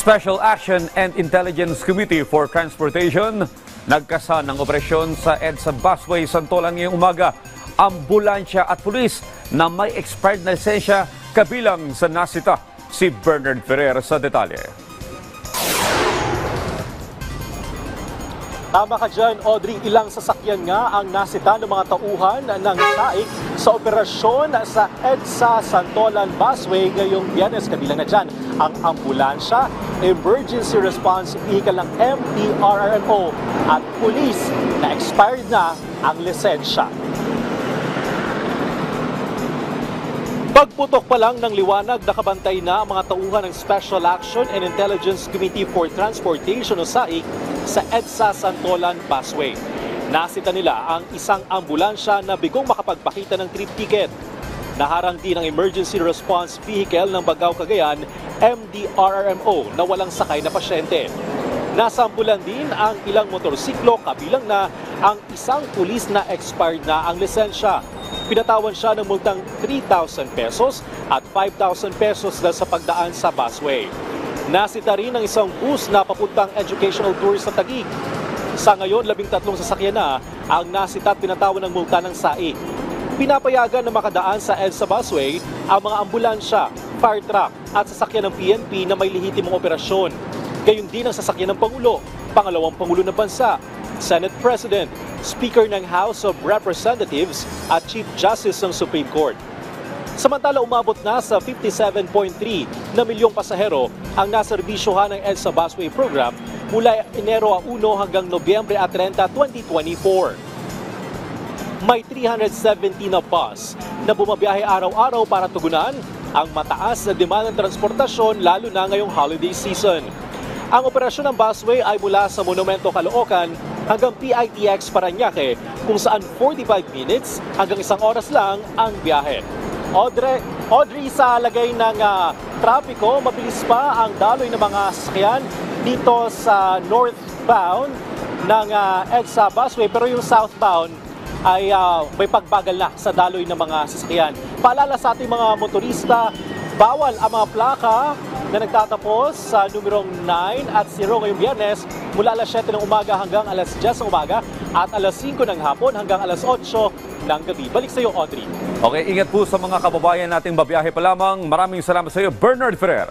Special Action and Intelligence Committee for Transportation nagkasa ng operasyon sa EDSA Busway Santolan ngayong umaga. Ambulansya at pulis na may expired na lisensya kabilang sa nasita. Si Bernard Ferrer sa detalye. Tama ka dyan, Audrey. Ilang sasakyan nga ang nasita ng mga tauhan ng SAIC sa operasyon sa EDSA Santolan Busway ngayong Biyernes. Kabilang na dyan ang ambulansya, emergency response vehicle ng MDRRMO at pulis na expired na ang lisensya. Pagputok pa lang ng liwanag, nakabantay na ang mga tauhan ng Special Action and Intelligence Committee for Transportation o SAIC sa EDSA Santolan Busway. Nasita nila ang isang ambulansya na bigong makapagpakita ng trip ticket. Naharang din ang emergency response vehicle ng Bagao Cagayan, MDRRMO, na walang sakay na pasyente. Nasampulan din ang ilang motorsiklo, kabilang na ang isang pulis na expired na ang lisensya. Pinatawan siya ng multang 3,000 pesos at 5,000 pesos dahil sa pagdaan sa busway. Nasita rin ang isang bus na papuntang educational tour sa Taguig. Sa ngayon, 13 sasakyan na ang nasita at pinatawan ng multa ng SAIC. Pinapayagan na makadaan sa EDSA Busway ang mga ambulansya, fire truck at sasakyan ng PNP na may lehitimong operasyon. Gayon din ang sasakyan ng Pangulo, pangalawang Pangulo ng Bansa, Senate President, Speaker ng House of Representatives at Chief Justice ng Supreme Court. Samantala, umabot na sa 57.3 na milyong pasahero ang naserbisyohan ng EDSA Busway Program mula Enero 1 hanggang Nobyembre 30, 2024. May 370 na bus na bumabiyahe araw-araw para tugunan ang mataas na demand ng transportasyon lalo na ngayong holiday season. Ang operasyon ng busway ay mula sa Monumento Caloocan hanggang PITX Parañaque kung saan 45 minutes hanggang 1 oras lang ang biyahe. Audrey, sa lagay ng trapiko, mabilis pa ang daloy ng mga sasakyan dito sa northbound ng EDSA Busway, pero yung southbound ay may pagbagal na sa daloy ng mga sasakyan. Paalala sa ating mga motorista, bawal ang mga plaka na nagtatapos sa numerong 9 at 0 ngayong Biyernes mula alas 7 ng umaga hanggang alas 10 ng umaga at alas 5 ng hapon hanggang alas 8 ng gabi. Balik sa iyo, Audrey. Okay, ingat po sa mga kababayan nating babiyahe pa lamang. Maraming salamat sa iyo, Bernard Ferrer.